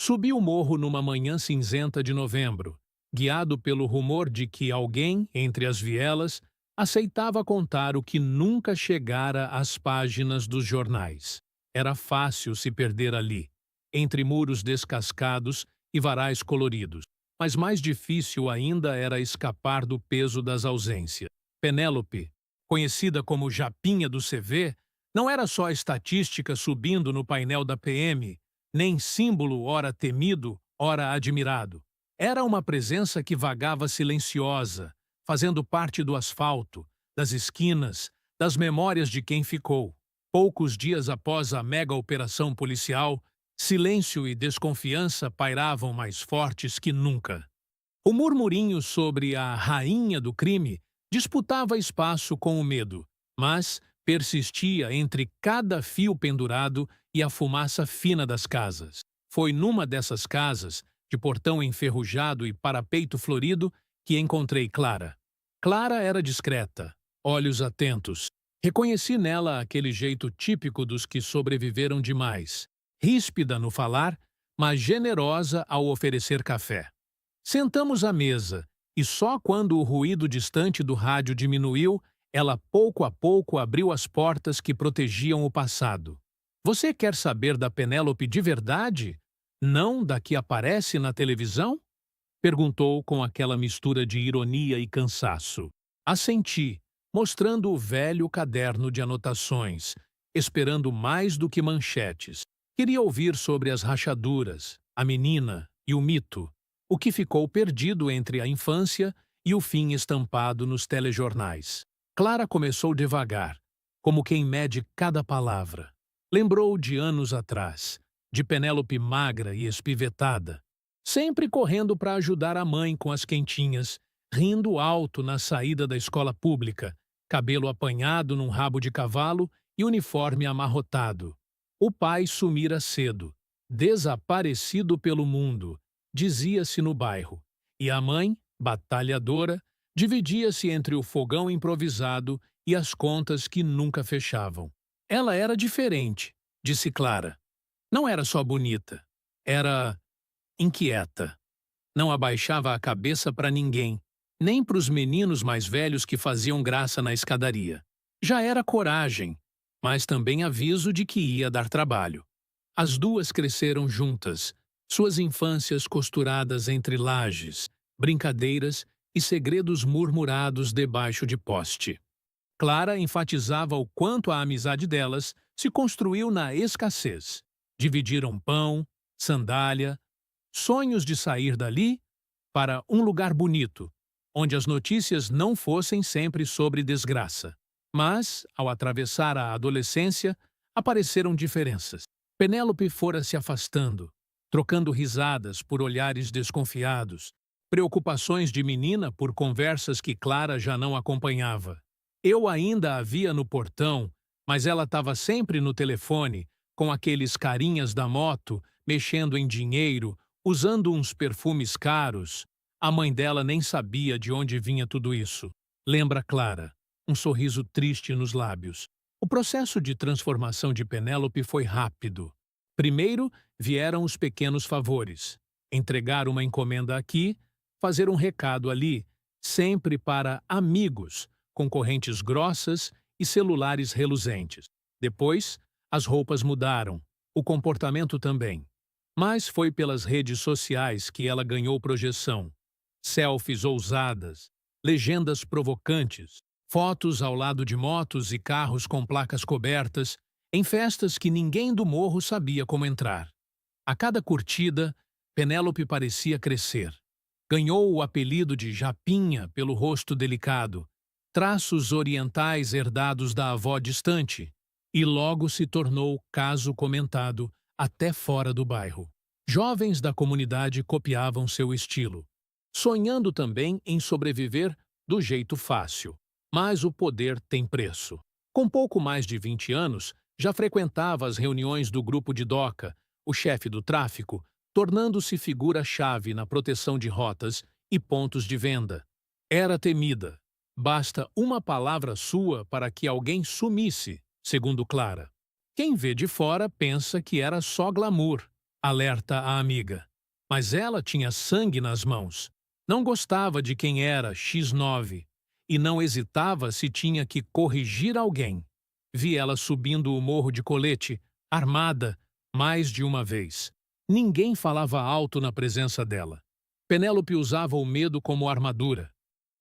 Subi o morro numa manhã cinzenta de novembro, guiado pelo rumor de que alguém, entre as vielas, aceitava contar o que nunca chegara às páginas dos jornais. Era fácil se perder ali, entre muros descascados e varais coloridos, mas mais difícil ainda era escapar do peso das ausências. Penélope, conhecida como Japinha do CV, não era só estatística subindo no painel da PM, nem símbolo ora temido, ora admirado. Era uma presença que vagava silenciosa, fazendo parte do asfalto, das esquinas, das memórias de quem ficou. Poucos dias após a mega operação policial, silêncio e desconfiança pairavam mais fortes que nunca. O murmurinho sobre a rainha do crime disputava espaço com o medo, mas persistia entre cada fio pendurado e a fumaça fina das casas. Foi numa dessas casas, de portão enferrujado e parapeito florido, que encontrei Clara. Clara era discreta, olhos atentos. Reconheci nela aquele jeito típico dos que sobreviveram demais. Ríspida no falar, mas generosa ao oferecer café. Sentamos à mesa, e só quando o ruído distante do rádio diminuiu, ela pouco a pouco abriu as portas que protegiam o passado. Você quer saber da Penélope de verdade? Não da que aparece na televisão? Perguntou com aquela mistura de ironia e cansaço. Assenti, mostrando o velho caderno de anotações, esperando mais do que manchetes. Queria ouvir sobre as rachaduras, a menina e o mito, o que ficou perdido entre a infância e o fim estampado nos telejornais. Clara começou devagar, como quem mede cada palavra. Lembrou de anos atrás, de Penélope magra e espivetada, sempre correndo para ajudar a mãe com as quentinhas, rindo alto na saída da escola pública, cabelo apanhado num rabo de cavalo e uniforme amarrotado. O pai sumira cedo, desaparecido pelo mundo, dizia-se no bairro, e a mãe, batalhadora, dividia-se entre o fogão improvisado e as contas que nunca fechavam. Ela era diferente, disse Clara. Não era só bonita, era inquieta. Não abaixava a cabeça para ninguém, nem para os meninos mais velhos que faziam graça na escadaria. Já era coragem, mas também aviso de que ia dar trabalho. As duas cresceram juntas, suas infâncias costuradas entre lajes, brincadeiras e segredos murmurados debaixo de poste. Clara enfatizava o quanto a amizade delas se construiu na escassez. Dividiram pão, sandália, sonhos de sair dali para um lugar bonito, onde as notícias não fossem sempre sobre desgraça. Mas, ao atravessar a adolescência, apareceram diferenças. Penélope fora se afastando, trocando risadas por olhares desconfiados, preocupações de menina por conversas que Clara já não acompanhava. Eu ainda a via no portão, mas ela estava sempre no telefone, com aqueles carinhas da moto, mexendo em dinheiro, usando uns perfumes caros. A mãe dela nem sabia de onde vinha tudo isso. Lembra Clara, um sorriso triste nos lábios. O processo de transformação de Penélope foi rápido. Primeiro vieram os pequenos favores. Entregar uma encomenda aqui, fazer um recado ali, sempre para amigos, com correntes grossas e celulares reluzentes. Depois, as roupas mudaram, o comportamento também. Mas foi pelas redes sociais que ela ganhou projeção. Selfies ousadas, legendas provocantes, fotos ao lado de motos e carros com placas cobertas, em festas que ninguém do morro sabia como entrar. A cada curtida, Penélope parecia crescer. Ganhou o apelido de Japinha pelo rosto delicado, traços orientais herdados da avó distante, e logo se tornou caso comentado até fora do bairro. Jovens da comunidade copiavam seu estilo, sonhando também em sobreviver do jeito fácil. Mas o poder tem preço. Com pouco mais de 20 anos, já frequentava as reuniões do grupo de DOCA, o chefe do tráfico, tornando-se figura-chave na proteção de rotas e pontos de venda. Era temida. Basta uma palavra sua para que alguém sumisse, segundo Clara. Quem vê de fora pensa que era só glamour, alerta a amiga. Mas ela tinha sangue nas mãos. Não gostava de quem era X9 e não hesitava se tinha que corrigir alguém. Vi ela subindo o morro de colete, armada, mais de uma vez. Ninguém falava alto na presença dela. Penélope usava o medo como armadura,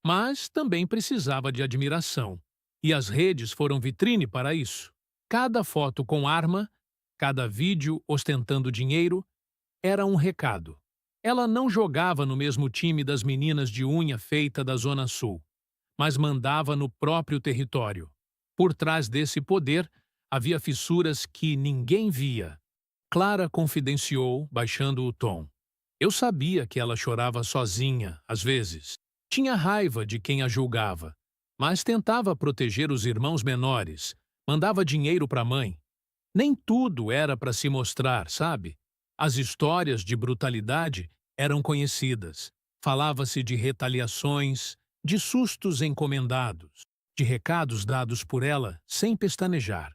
mas também precisava de admiração. E as redes foram vitrine para isso. Cada foto com arma, cada vídeo ostentando dinheiro, era um recado. Ela não jogava no mesmo time das meninas de unha feita da Zona Sul, mas mandava no próprio território. Por trás desse poder, havia fissuras que ninguém via. Clara confidenciou, baixando o tom. Eu sabia que ela chorava sozinha, às vezes. Tinha raiva de quem a julgava, mas tentava proteger os irmãos menores, mandava dinheiro para a mãe. Nem tudo era para se mostrar, sabe? As histórias de brutalidade eram conhecidas. Falava-se de retaliações, de sustos encomendados, de recados dados por ela sem pestanejar.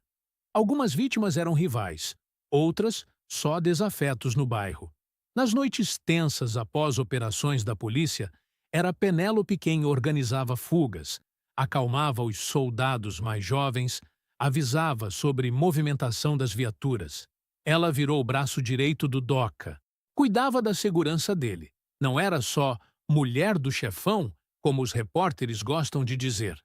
Algumas vítimas eram rivais, outras só desafetos no bairro. Nas noites tensas após operações da polícia, era Penélope quem organizava fugas, acalmava os soldados mais jovens, avisava sobre movimentação das viaturas. Ela virou o braço direito do Doca. Cuidava da segurança dele. Não era só mulher do chefão, como os repórteres gostam de dizer.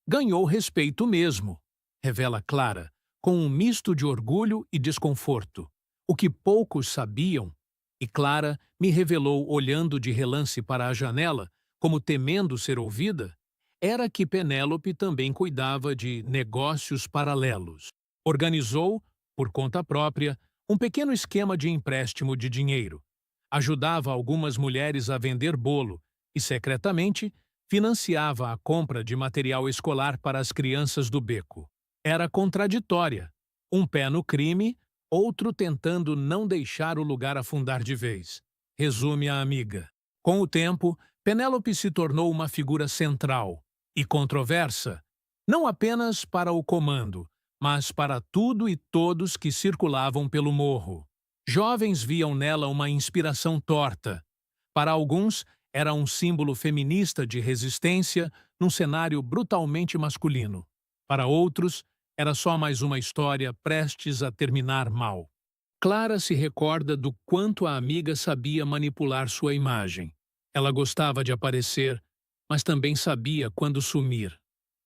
Ganhou respeito mesmo, revela Clara, com um misto de orgulho e desconforto. O que poucos sabiam, e Clara me revelou olhando de relance para a janela, como temendo ser ouvida, era que Penélope também cuidava de negócios paralelos. Organizou, por conta própria, um pequeno esquema de empréstimo de dinheiro. Ajudava algumas mulheres a vender bolo e, secretamente, financiava a compra de material escolar para as crianças do beco. Era contraditória. Um pé no crime, outro tentando não deixar o lugar afundar de vez. Resume a amiga. Com o tempo, Penélope se tornou uma figura central e controversa, não apenas para o comando, mas para tudo e todos que circulavam pelo morro. Jovens viam nela uma inspiração torta. Para alguns, era um símbolo feminista de resistência num cenário brutalmente masculino. Para outros, era só mais uma história prestes a terminar mal. Clara se recorda do quanto a amiga sabia manipular sua imagem. Ela gostava de aparecer, mas também sabia quando sumir.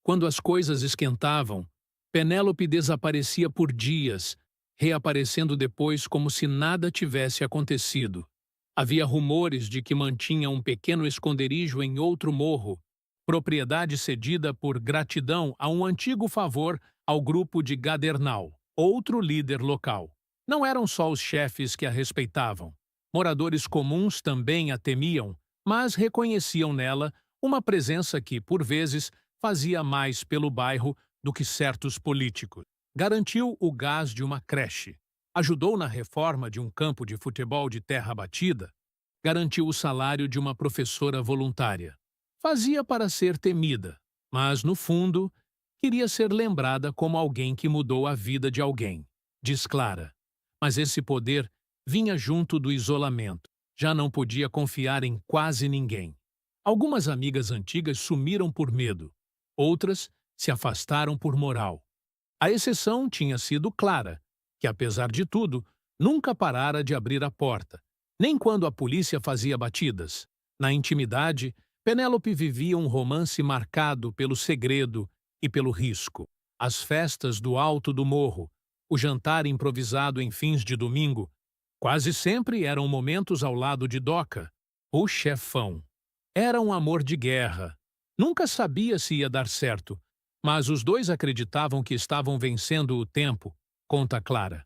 Quando as coisas esquentavam, Penélope desaparecia por dias, reaparecendo depois como se nada tivesse acontecido. Havia rumores de que mantinha um pequeno esconderijo em outro morro, propriedade cedida por gratidão a um antigo favor ao grupo de Gadernal, outro líder local. Não eram só os chefes que a respeitavam. Moradores comuns também a temiam, mas reconheciam nela uma presença que, por vezes, fazia mais pelo bairro do que certos políticos. Garantiu o gás de uma creche, ajudou na reforma de um campo de futebol de terra batida, garantiu o salário de uma professora voluntária. Fazia para ser temida, mas, no fundo, queria ser lembrada como alguém que mudou a vida de alguém, diz Clara. Mas esse poder vinha junto do isolamento. Já não podia confiar em quase ninguém. Algumas amigas antigas sumiram por medo, outras se afastaram por moral. A exceção tinha sido Clara, que, apesar de tudo, nunca parara de abrir a porta, nem quando a polícia fazia batidas. Na intimidade, Penélope vivia um romance marcado pelo segredo e pelo risco. As festas do alto do morro, o jantar improvisado em fins de domingo, quase sempre eram momentos ao lado de Doca, o chefão. Era um amor de guerra. Nunca sabia se ia dar certo, mas os dois acreditavam que estavam vencendo o tempo, conta Clara.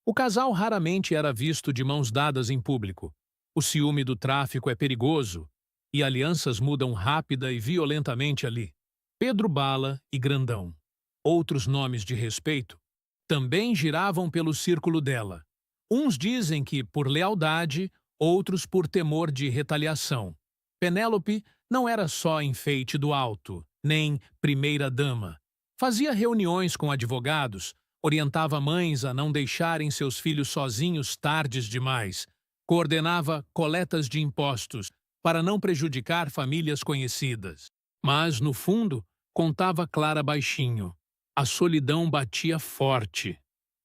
O casal raramente era visto de mãos dadas em público. O ciúme do tráfico é perigoso, e alianças mudam rápida e violentamente ali. Pedro Bala e Grandão, outros nomes de respeito, também giravam pelo círculo dela. Uns dizem que por lealdade, outros por temor de retaliação. Penélope não era só enfeite do alto, nem primeira-dama. Fazia reuniões com advogados, Orientava mães a não deixarem seus filhos sozinhos tardes demais. Coordenava coletas de impostos para não prejudicar famílias conhecidas. Mas, no fundo, contava Clara baixinho. A solidão batia forte.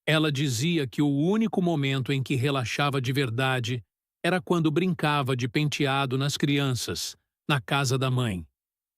Ela dizia que o único momento em que relaxava de verdade era quando brincava de penteado nas crianças, na casa da mãe.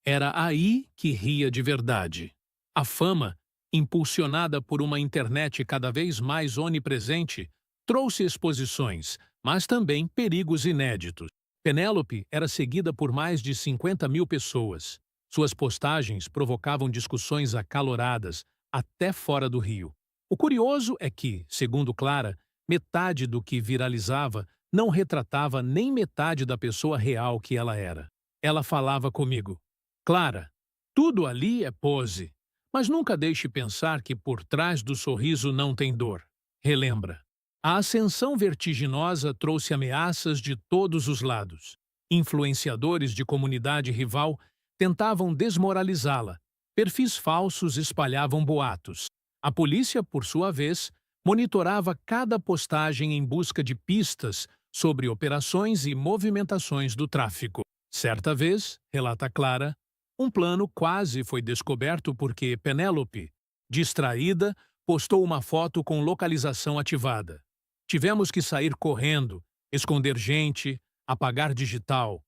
Era aí que ria de verdade. A fama, impulsionada por uma internet cada vez mais onipresente, trouxe exposições, mas também perigos inéditos. Penélope era seguida por mais de 50.000 pessoas. Suas postagens provocavam discussões acaloradas, até fora do Rio. O curioso é que, segundo Clara, metade do que viralizava não retratava nem metade da pessoa real que ela era. Ela falava comigo: Clara, tudo ali é pose, mas nunca deixe pensar que por trás do sorriso não tem dor. Relembra. A ascensão vertiginosa trouxe ameaças de todos os lados. Influenciadores de comunidade rival tentavam desmoralizá-la. Perfis falsos espalhavam boatos. A polícia, por sua vez, monitorava cada postagem em busca de pistas sobre operações e movimentações do tráfico. Certa vez, relata Clara, um plano quase foi descoberto porque Penélope, distraída, postou uma foto com localização ativada. Tivemos que sair correndo, esconder gente, apagar digital.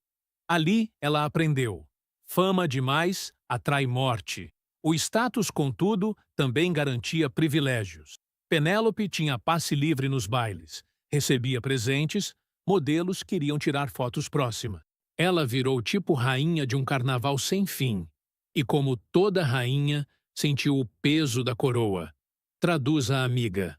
Ali ela aprendeu. Fama demais atrai morte. O status, contudo, também garantia privilégios. Penélope tinha passe livre nos bailes, recebia presentes, modelos queriam tirar fotos próximas. Ela virou tipo rainha de um carnaval sem fim. E como toda rainha, sentiu o peso da coroa. Traduz a amiga.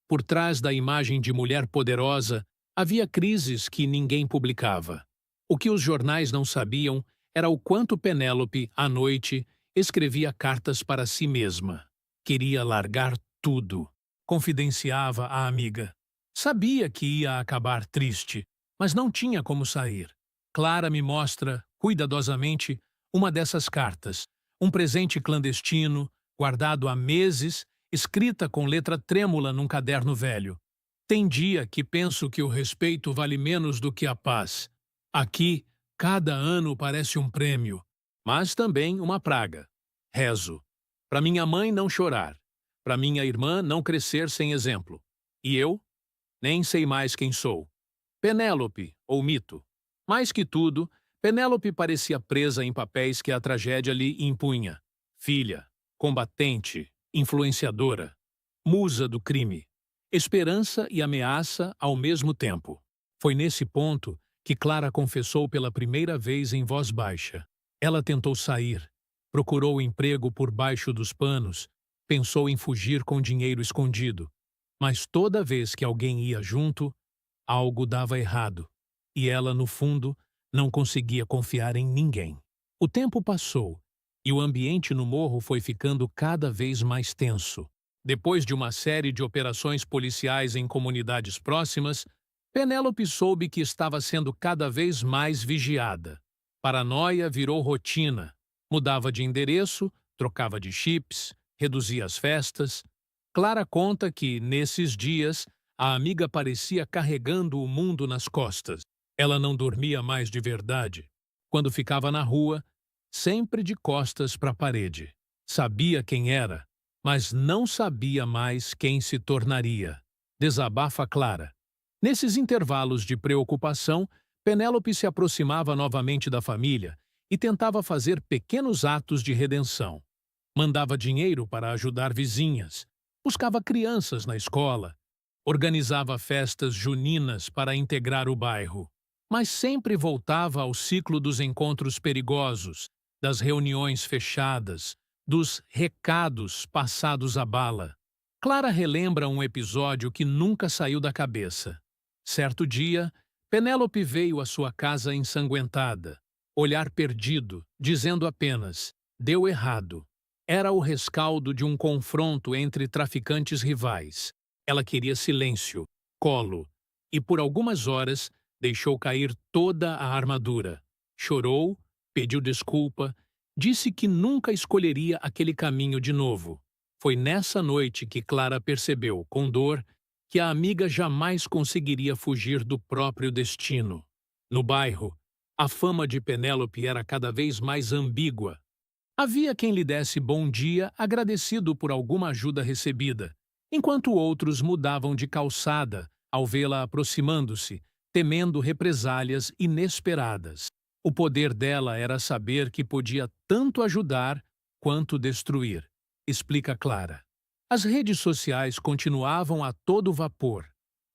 Por trás da imagem de mulher poderosa, havia crises que ninguém publicava. O que os jornais não sabiam era o quanto Penélope, à noite, escrevia cartas para si mesma. Queria largar tudo. Confidenciava à amiga. Sabia que ia acabar triste, mas não tinha como sair. Clara me mostra, cuidadosamente, uma dessas cartas. Um presente clandestino, guardado há meses, escrita com letra trêmula num caderno velho. Tem dia que penso que o respeito vale menos do que a paz. Aqui, cada ano parece um prêmio, mas também uma praga. Rezo. Para minha mãe não chorar. Para minha irmã não crescer sem exemplo. E eu? Nem sei mais quem sou. Penélope, ou mito. Mais que tudo, Penélope parecia presa em papéis que a tragédia lhe impunha. Filha, combatente, influenciadora, musa do crime. Esperança e ameaça ao mesmo tempo. Foi nesse ponto que Clara confessou pela primeira vez em voz baixa. Ela tentou sair, procurou emprego por baixo dos panos, pensou em fugir com dinheiro escondido. Mas toda vez que alguém ia junto, algo dava errado. E ela, no fundo, não conseguia confiar em ninguém. O tempo passou e o ambiente no morro foi ficando cada vez mais tenso. Depois de uma série de operações policiais em comunidades próximas, Penélope soube que estava sendo cada vez mais vigiada. Paranoia virou rotina. Mudava de endereço, trocava de chips, reduzia as festas. Clara conta que, nesses dias, a amiga parecia carregando o mundo nas costas. Ela não dormia mais de verdade. Quando ficava na rua, sempre de costas para a parede. Sabia quem era, mas não sabia mais quem se tornaria. Desabafa Clara. Nesses intervalos de preocupação, Penélope se aproximava novamente da família e tentava fazer pequenos atos de redenção. Mandava dinheiro para ajudar vizinhas, buscava crianças na escola, organizava festas juninas para integrar o bairro. Mas sempre voltava ao ciclo dos encontros perigosos, das reuniões fechadas, dos recados passados à bala. Clara relembra um episódio que nunca saiu da cabeça. Certo dia, Penélope veio à sua casa ensanguentada, olhar perdido, dizendo apenas: deu errado. Era o rescaldo de um confronto entre traficantes rivais. Ela queria silêncio, colo, e por algumas horas deixou cair toda a armadura. Chorou, pediu desculpa, disse que nunca escolheria aquele caminho de novo. Foi nessa noite que Clara percebeu, com dor, que a amiga jamais conseguiria fugir do próprio destino. No bairro, a fama de Penélope era cada vez mais ambígua. Havia quem lhe desse bom dia agradecido por alguma ajuda recebida, enquanto outros mudavam de calçada ao vê-la aproximando-se, temendo represálias inesperadas. O poder dela era saber que podia tanto ajudar quanto destruir, explica Clara. As redes sociais continuavam a todo vapor,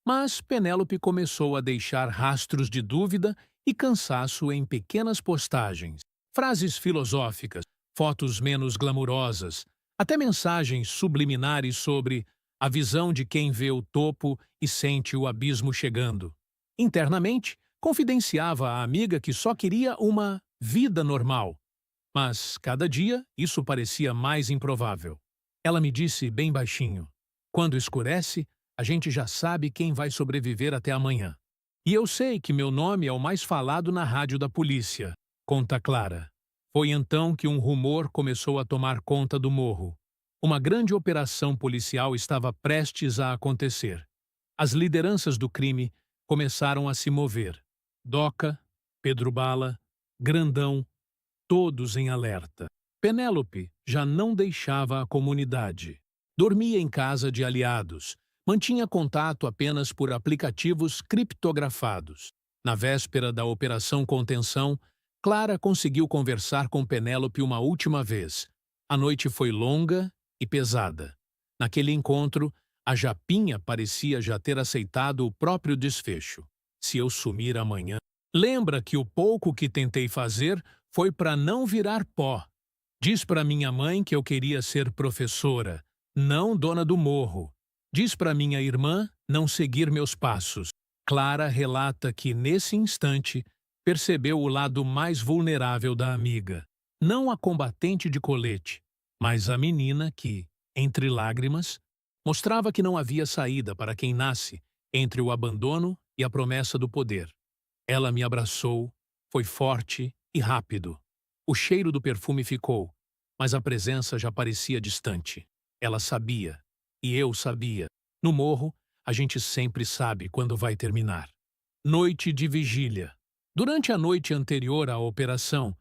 mas Penélope começou a deixar rastros de dúvida e cansaço em pequenas postagens, frases filosóficas, fotos menos glamurosas, até mensagens subliminares sobre a visão de quem vê o topo e sente o abismo chegando. Internamente, confidenciava à amiga que só queria uma vida normal. Mas, cada dia, isso parecia mais improvável. Ela me disse bem baixinho: quando escurece, a gente já sabe quem vai sobreviver até amanhã. E eu sei que meu nome é o mais falado na rádio da polícia, conta Clara. Foi então que um rumor começou a tomar conta do morro. Uma grande operação policial estava prestes a acontecer. As lideranças do crime começaram a se mover. Doca, Pedro Bala, Grandão, todos em alerta. Penélope já não deixava a comunidade. Dormia em casa de aliados. Mantinha contato apenas por aplicativos criptografados. Na véspera da Operação Contenção, Clara conseguiu conversar com Penélope uma última vez. A noite foi longa e pesada. Naquele encontro, a Japinha parecia já ter aceitado o próprio desfecho. Se eu sumir amanhã... Lembra que o pouco que tentei fazer foi para não virar pó. Diz para minha mãe que eu queria ser professora, não dona do morro. Diz para minha irmã não seguir meus passos. Clara relata que, nesse instante, percebeu o lado mais vulnerável da amiga. Não a combatente de colete, mas a menina que, entre lágrimas, mostrava que não havia saída para quem nasce entre o abandono e a promessa do poder. Ela me abraçou, foi forte e rápido. O cheiro do perfume ficou, mas a presença já parecia distante. Ela sabia, e eu sabia. No morro, a gente sempre sabe quando vai terminar. Noite de vigília. Durante a noite anterior à operação,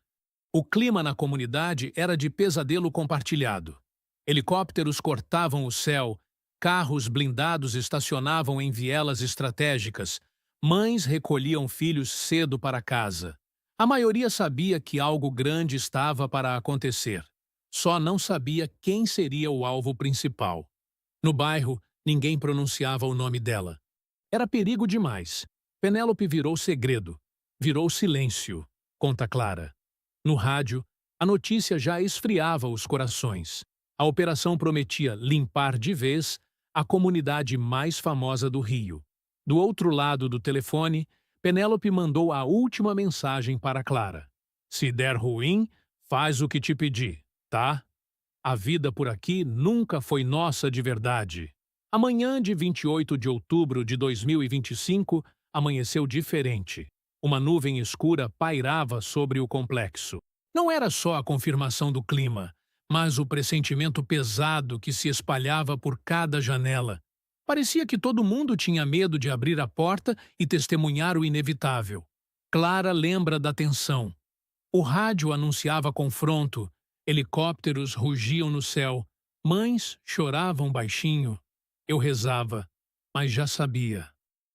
o clima na comunidade era de pesadelo compartilhado. Helicópteros cortavam o céu, carros blindados estacionavam em vielas estratégicas, mães recolhiam filhos cedo para casa. A maioria sabia que algo grande estava para acontecer. Só não sabia quem seria o alvo principal. No bairro, ninguém pronunciava o nome dela. Era perigo demais. Penélope virou segredo. Virou silêncio, conta Clara. No rádio, a notícia já esfriava os corações. A operação prometia limpar de vez a comunidade mais famosa do Rio. Do outro lado do telefone, Penélope mandou a última mensagem para Clara. Se der ruim, faz o que te pedi, tá? A vida por aqui nunca foi nossa de verdade. A manhã de 28 de outubro de 2025 amanheceu diferente. Uma nuvem escura pairava sobre o complexo. Não era só a confirmação do clima, mas o pressentimento pesado que se espalhava por cada janela. Parecia que todo mundo tinha medo de abrir a porta e testemunhar o inevitável. Clara lembra da tensão. O rádio anunciava confronto, helicópteros rugiam no céu, mães choravam baixinho. Eu rezava, mas já sabia.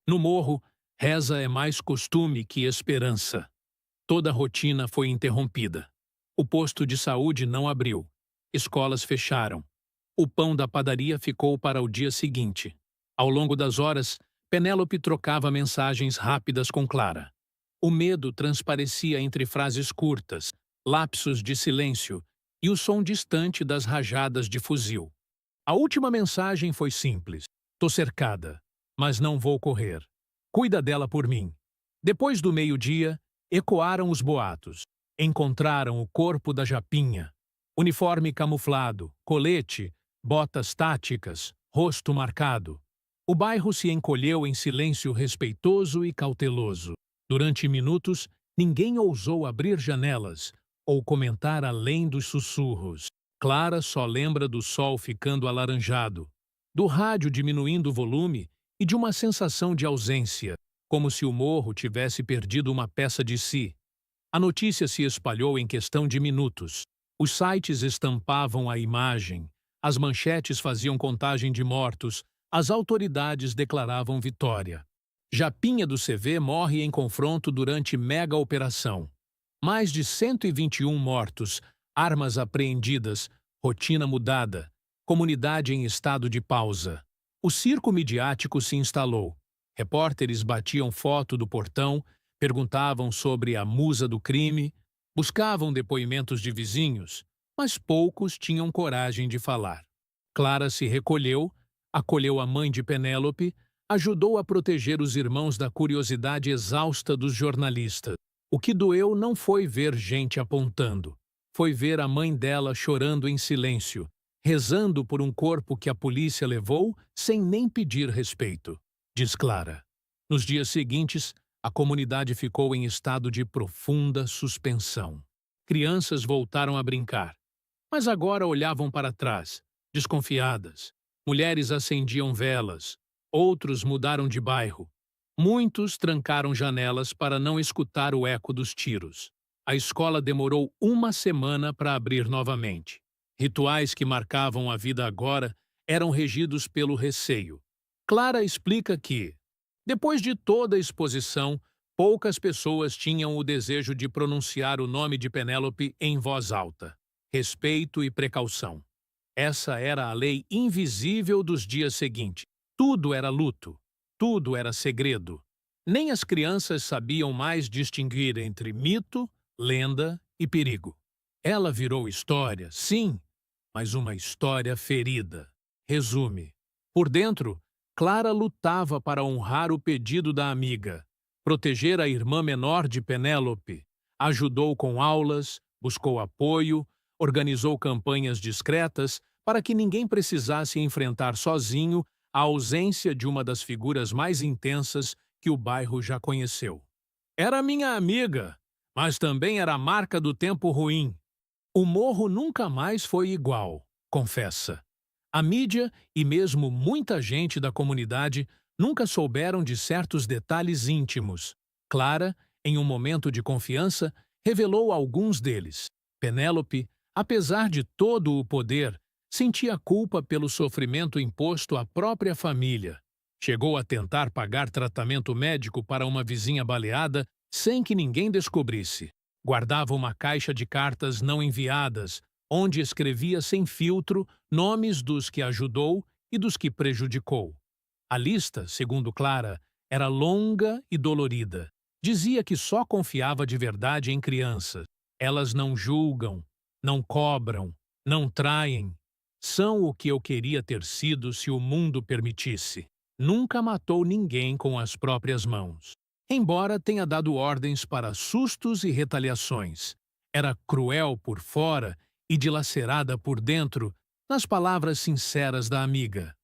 No morro, reza é mais costume que esperança. Toda a rotina foi interrompida. O posto de saúde não abriu. Escolas fecharam. O pão da padaria ficou para o dia seguinte. Ao longo das horas, Penélope trocava mensagens rápidas com Clara. O medo transparecia entre frases curtas, lapsos de silêncio e o som distante das rajadas de fuzil. A última mensagem foi simples. Tô cercada, mas não vou correr. Cuida dela por mim. Depois do meio-dia, ecoaram os boatos. Encontraram o corpo da Japinha. Uniforme camuflado, colete, botas táticas, rosto marcado. O bairro se encolheu em silêncio respeitoso e cauteloso. Durante minutos, ninguém ousou abrir janelas ou comentar além dos sussurros. Clara só lembra do sol ficando alaranjado, do rádio diminuindo o volume e de uma sensação de ausência, como se o morro tivesse perdido uma peça de si. A notícia se espalhou em questão de minutos. Os sites estampavam a imagem, as manchetes faziam contagem de mortos, as autoridades declaravam vitória. Japinha do CV morre em confronto durante mega operação. Mais de 121 mortos, armas apreendidas, rotina mudada, comunidade em estado de pausa. O circo midiático se instalou. Repórteres batiam foto do portão, perguntavam sobre a musa do crime, buscavam depoimentos de vizinhos, mas poucos tinham coragem de falar. Clara se recolheu, acolheu a mãe de Penélope, ajudou a proteger os irmãos da curiosidade exausta dos jornalistas. O que doeu não foi ver gente apontando, foi ver a mãe dela chorando em silêncio, rezando por um corpo que a polícia levou sem nem pedir respeito, diz Clara. Nos dias seguintes, a comunidade ficou em estado de profunda suspensão. Crianças voltaram a brincar, mas agora olhavam para trás, desconfiadas. Mulheres acendiam velas, outros mudaram de bairro. Muitos trancaram janelas para não escutar o eco dos tiros. A escola demorou uma semana para abrir novamente. Rituais que marcavam a vida agora eram regidos pelo receio. Clara explica que, depois de toda a exposição, poucas pessoas tinham o desejo de pronunciar o nome de Penélope em voz alta. Respeito e precaução. Essa era a lei invisível dos dias seguintes. Tudo era luto. Tudo era segredo. Nem as crianças sabiam mais distinguir entre mito, lenda e perigo. Ela virou história, sim, mas uma história ferida. Resume. Por dentro, Clara lutava para honrar o pedido da amiga, proteger a irmã menor de Penélope, ajudou com aulas, buscou apoio, organizou campanhas discretas para que ninguém precisasse enfrentar sozinho a ausência de uma das figuras mais intensas que o bairro já conheceu. Era minha amiga, mas também era a marca do tempo ruim. O morro nunca mais foi igual, confessa. A mídia e mesmo muita gente da comunidade nunca souberam de certos detalhes íntimos. Clara, em um momento de confiança, revelou alguns deles. Penélope, apesar de todo o poder, sentia culpa pelo sofrimento imposto à própria família. Chegou a tentar pagar tratamento médico para uma vizinha baleada sem que ninguém descobrisse. Guardava uma caixa de cartas não enviadas, onde escrevia sem filtro nomes dos que ajudou e dos que prejudicou. A lista, segundo Clara, era longa e dolorida. Dizia que só confiava de verdade em crianças. Elas não julgam, não cobram, não traem. São o que eu queria ter sido se o mundo permitisse. Nunca matou ninguém com as próprias mãos. Embora tenha dado ordens para sustos e retaliações. Era cruel por fora e dilacerada por dentro, nas palavras sinceras da amiga.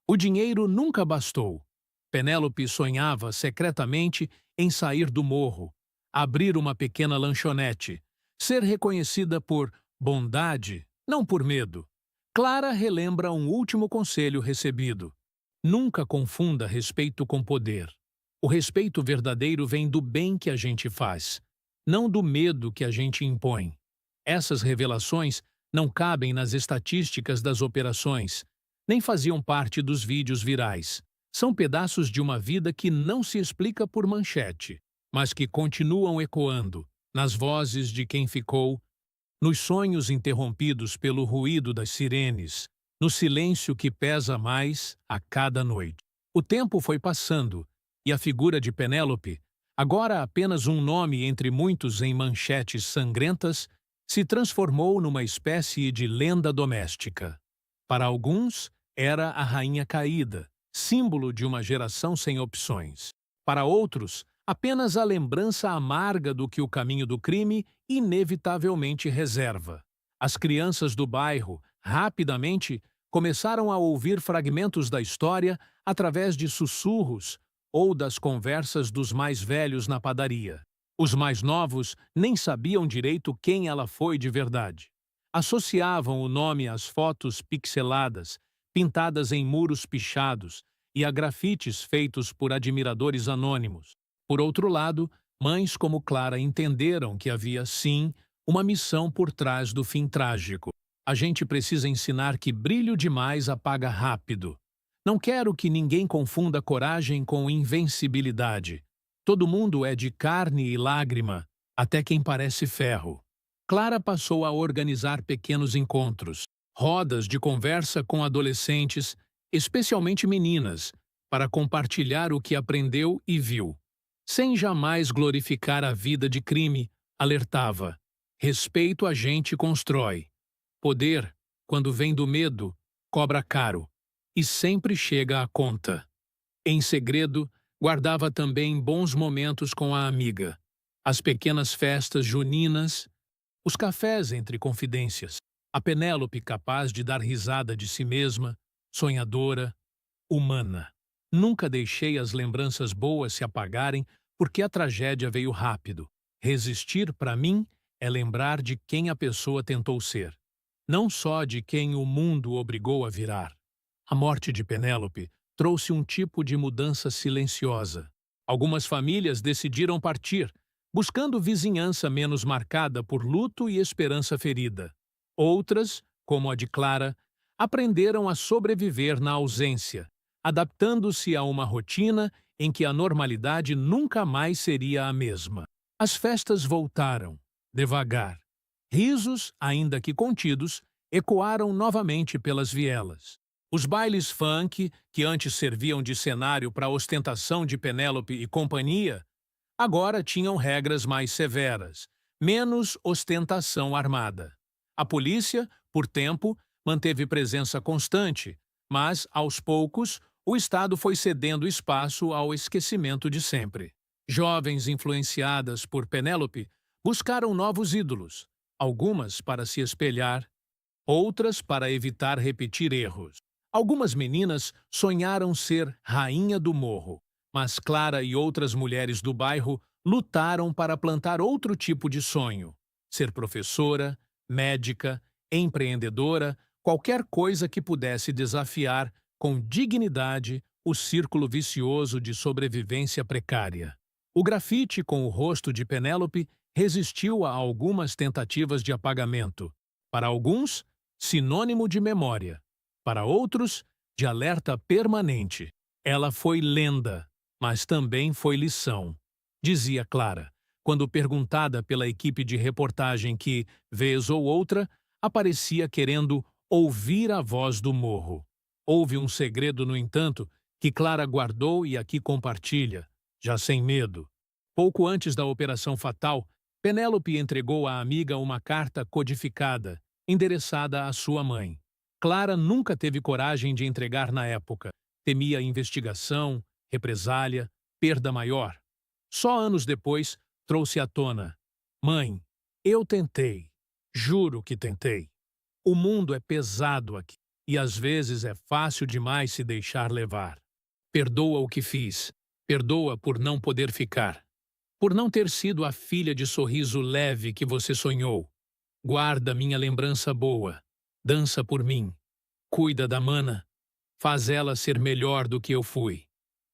O dinheiro nunca bastou. Penélope sonhava secretamente em sair do morro, abrir uma pequena lanchonete, ser reconhecida por bondade, não por medo. Clara relembra um último conselho recebido. Nunca confunda respeito com poder. O respeito verdadeiro vem do bem que a gente faz, não do medo que a gente impõe. Essas revelações não cabem nas estatísticas das operações, nem faziam parte dos vídeos virais. São pedaços de uma vida que não se explica por manchete, mas que continuam ecoando nas vozes de quem ficou, nos sonhos interrompidos pelo ruído das sirenes, no silêncio que pesa mais a cada noite. O tempo foi passando e a figura de Penélope, agora apenas um nome entre muitos em manchetes sangrentas, se transformou numa espécie de lenda doméstica. Para alguns, era a rainha caída, símbolo de uma geração sem opções. Para outros, apenas a lembrança amarga do que o caminho do crime inevitavelmente reserva. As crianças do bairro, rapidamente, começaram a ouvir fragmentos da história através de sussurros ou das conversas dos mais velhos na padaria. Os mais novos nem sabiam direito quem ela foi de verdade. Associavam o nome às fotos pixeladas, pintadas em muros pichados, e a grafites feitos por admiradores anônimos. Por outro lado, mães como Clara entenderam que havia, sim, uma missão por trás do fim trágico. A gente precisa ensinar que brilho demais apaga rápido. Não quero que ninguém confunda coragem com invencibilidade. Todo mundo é de carne e lágrima, até quem parece ferro. Clara passou a organizar pequenos encontros, rodas de conversa com adolescentes, especialmente meninas, para compartilhar o que aprendeu e viu. Sem jamais glorificar a vida de crime, alertava: respeito a gente constrói. Poder, quando vem do medo, cobra caro, e sempre chega à conta. Em segredo, guardava também bons momentos com a amiga, as pequenas festas juninas, os cafés entre confidências, a Penélope capaz de dar risada de si mesma, sonhadora, humana. Nunca deixei as lembranças boas se apagarem porque a tragédia veio rápido. Resistir, para mim, é lembrar de quem a pessoa tentou ser, não só de quem o mundo obrigou a virar. A morte de Penélope trouxe um tipo de mudança silenciosa. Algumas famílias decidiram partir, buscando vizinhança menos marcada por luto e esperança ferida. Outras, como a de Clara, aprenderam a sobreviver na ausência, adaptando-se a uma rotina em que a normalidade nunca mais seria a mesma. As festas voltaram, devagar. Risos, ainda que contidos, ecoaram novamente pelas vielas. Os bailes funk, que antes serviam de cenário para a ostentação de Penélope e companhia, agora tinham regras mais severas, menos ostentação armada. A polícia, por tempo, manteve presença constante, mas, aos poucos, o Estado foi cedendo espaço ao esquecimento de sempre. Jovens influenciadas por Penélope buscaram novos ídolos, algumas para se espelhar, outras para evitar repetir erros. Algumas meninas sonharam ser rainha do morro, mas Clara e outras mulheres do bairro lutaram para plantar outro tipo de sonho: ser professora, médica, empreendedora, qualquer coisa que pudesse desafiar com dignidade o círculo vicioso de sobrevivência precária. O grafite com o rosto de Penélope resistiu a algumas tentativas de apagamento. Para alguns, sinônimo de memória. Para outros, de alerta permanente. Ela foi lenda, mas também foi lição, dizia Clara, quando perguntada pela equipe de reportagem que, vez ou outra, aparecia querendo ouvir a voz do morro. Houve um segredo, no entanto, que Clara guardou e aqui compartilha, já sem medo. Pouco antes da operação fatal, Penélope entregou à amiga uma carta codificada, endereçada à sua mãe. Clara nunca teve coragem de entregar na época. Temia investigação, represália, perda maior. Só anos depois, trouxe à tona: mãe, eu tentei. Juro que tentei. O mundo é pesado aqui, e às vezes é fácil demais se deixar levar. Perdoa o que fiz. Perdoa por não poder ficar. Por não ter sido a filha de sorriso leve que você sonhou. Guarda minha lembrança boa. Dança por mim. Cuida da mana. Faz ela ser melhor do que eu fui.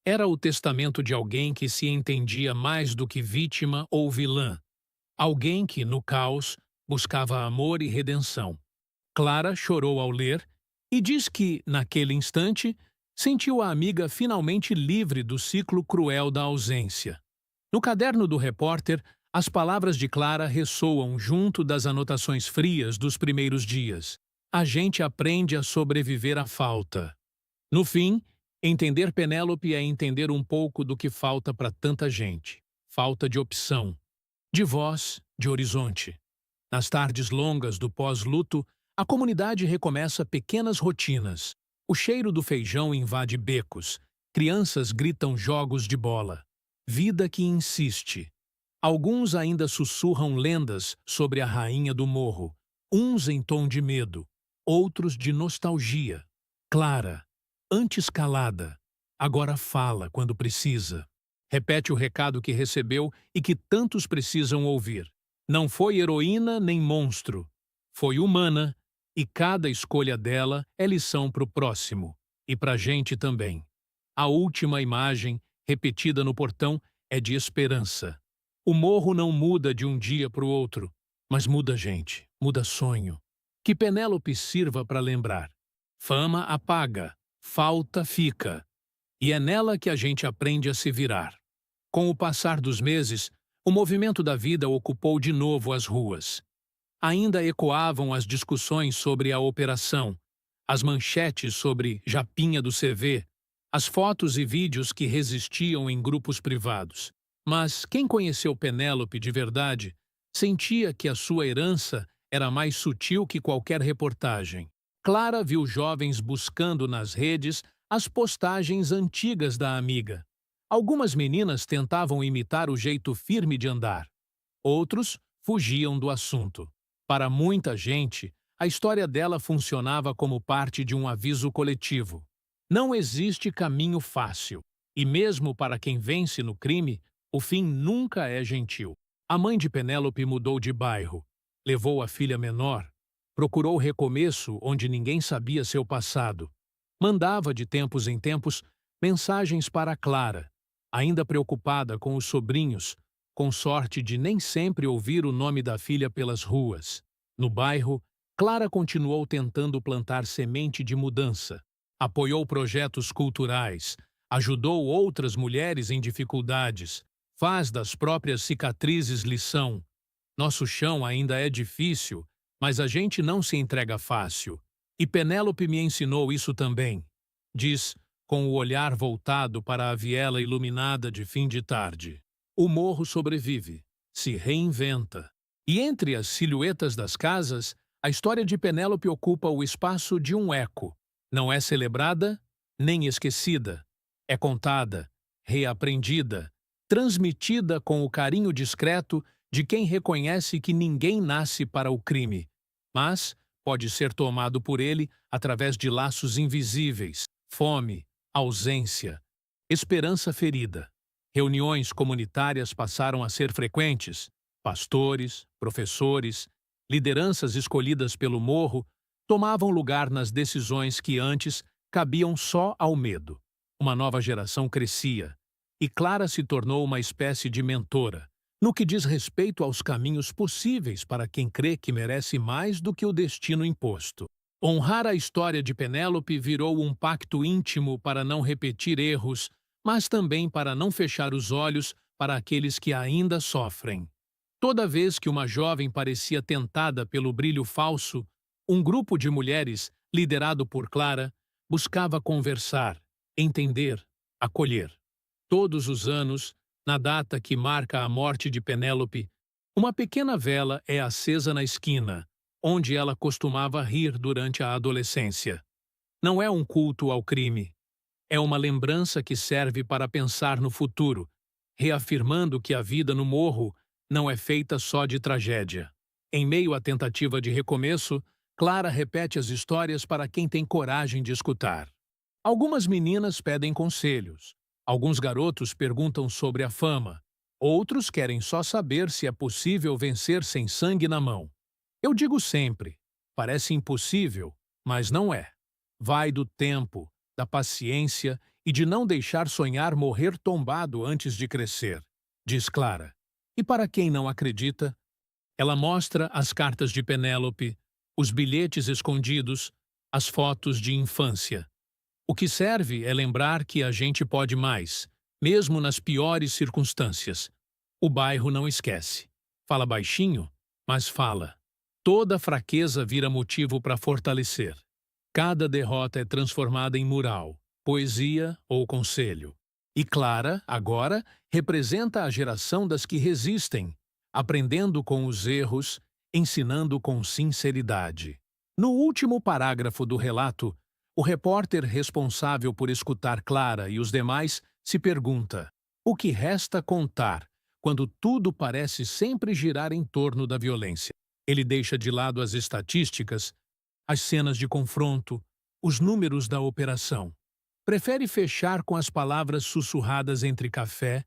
Era o testamento de alguém que se entendia mais do que vítima ou vilã. Alguém que, no caos, buscava amor e redenção. Clara chorou ao ler e diz que, naquele instante, sentiu a amiga finalmente livre do ciclo cruel da ausência. No caderno do repórter, as palavras de Clara ressoam junto das anotações frias dos primeiros dias. A gente aprende a sobreviver à falta. No fim, entender Penélope é entender um pouco do que falta para tanta gente. Falta de opção, de voz, de horizonte. Nas tardes longas do pós-luto, a comunidade recomeça pequenas rotinas. O cheiro do feijão invade becos. Crianças gritam jogos de bola. Vida que insiste. Alguns ainda sussurram lendas sobre a rainha do morro, uns em tom de medo, outros de nostalgia. Clara, antes calada, agora fala quando precisa. Repete o recado que recebeu e que tantos precisam ouvir. Não foi heroína nem monstro. Foi humana, e cada escolha dela é lição para o próximo, e para a gente também. A última imagem, repetida no portão, é de esperança. O morro não muda de um dia para o outro, mas muda gente, muda sonho. Que Penélope sirva para lembrar. Fama apaga, falta fica. E é nela que a gente aprende a se virar. Com o passar dos meses, o movimento da vida ocupou de novo as ruas. Ainda ecoavam as discussões sobre a operação, as manchetes sobre Japinha do CV, as fotos e vídeos que resistiam em grupos privados. Mas quem conheceu Penélope de verdade sentia que a sua herança era mais sutil que qualquer reportagem. Clara viu jovens buscando nas redes as postagens antigas da amiga. Algumas meninas tentavam imitar o jeito firme de andar. Outros fugiam do assunto. Para muita gente, a história dela funcionava como parte de um aviso coletivo. Não existe caminho fácil, e mesmo para quem vence no crime, o fim nunca é gentil. A mãe de Penélope mudou de bairro, levou a filha menor, procurou recomeço onde ninguém sabia seu passado. Mandava de tempos em tempos mensagens para Clara, ainda preocupada com os sobrinhos, com sorte de nem sempre ouvir o nome da filha pelas ruas. No bairro, Clara continuou tentando plantar semente de mudança. Apoiou projetos culturais, ajudou outras mulheres em dificuldades, faz das próprias cicatrizes lição. Nosso chão ainda é difícil, mas a gente não se entrega fácil. E Penélope me ensinou isso também, diz, com o olhar voltado para a viela iluminada de fim de tarde. O morro sobrevive, se reinventa. E entre as silhuetas das casas, a história de Penélope ocupa o espaço de um eco. Não é celebrada, nem esquecida. É contada, reaprendida, transmitida com o carinho discreto de quem reconhece que ninguém nasce para o crime, mas pode ser tomado por ele através de laços invisíveis, fome, ausência, esperança ferida. Reuniões comunitárias passaram a ser frequentes. Pastores, professores, lideranças escolhidas pelo morro tomavam lugar nas decisões que antes cabiam só ao medo. Uma nova geração crescia, e Clara se tornou uma espécie de mentora, no que diz respeito aos caminhos possíveis para quem crê que merece mais do que o destino imposto. Honrar a história de Penélope virou um pacto íntimo para não repetir erros, mas também para não fechar os olhos para aqueles que ainda sofrem. Toda vez que uma jovem parecia tentada pelo brilho falso, um grupo de mulheres, liderado por Clara, buscava conversar, entender, acolher. Todos os anos, na data que marca a morte de Penélope, uma pequena vela é acesa na esquina, onde ela costumava rir durante a adolescência. Não é um culto ao crime. É uma lembrança que serve para pensar no futuro, reafirmando que a vida no morro não é feita só de tragédia. Em meio à tentativa de recomeço, Clara repete as histórias para quem tem coragem de escutar. Algumas meninas pedem conselhos. Alguns garotos perguntam sobre a fama. Outros querem só saber se é possível vencer sem sangue na mão. Eu digo sempre, parece impossível, mas não é. Vai do tempo, da paciência e de não deixar sonhar morrer tombado antes de crescer, diz Clara. E para quem não acredita, ela mostra as cartas de Penélope, os bilhetes escondidos, as fotos de infância. O que serve é lembrar que a gente pode mais, mesmo nas piores circunstâncias. O bairro não esquece. Fala baixinho, mas fala. Toda fraqueza vira motivo para fortalecer. Cada derrota é transformada em mural, poesia ou conselho. E Clara, agora, representa a geração das que resistem, aprendendo com os erros, ensinando com sinceridade. No último parágrafo do relato, o repórter responsável por escutar Clara e os demais se pergunta: o que resta contar quando tudo parece sempre girar em torno da violência? Ele deixa de lado as estatísticas, as cenas de confronto, os números da operação. Prefere fechar com as palavras sussurradas entre café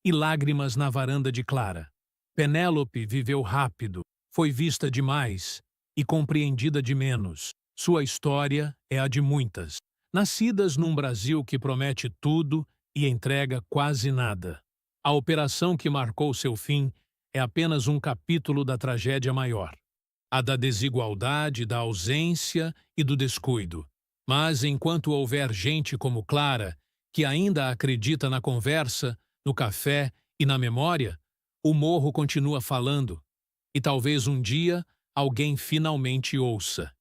e lágrimas na varanda de Clara. Penélope viveu rápido, foi vista demais e compreendida de menos. Sua história é a de muitas, nascidas num Brasil que promete tudo e entrega quase nada. A operação que marcou seu fim é apenas um capítulo da tragédia maior, a da desigualdade, da ausência e do descuido. Mas enquanto houver gente como Clara, que ainda acredita na conversa, no café e na memória, o morro continua falando, e talvez um dia alguém finalmente ouça.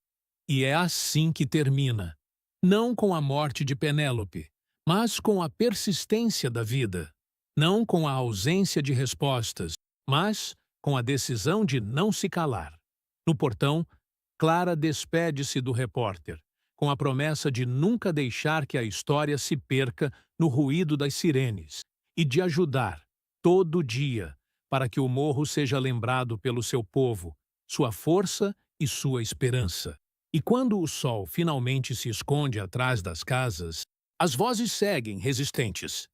E é assim que termina, não com a morte de Penélope, mas com a persistência da vida, não com a ausência de respostas, mas com a decisão de não se calar. No portão, Clara despede-se do repórter, com a promessa de nunca deixar que a história se perca no ruído das sirenes e de ajudar, todo dia, para que o morro seja lembrado pelo seu povo, sua força e sua esperança. E quando o sol finalmente se esconde atrás das casas, as vozes seguem resistentes.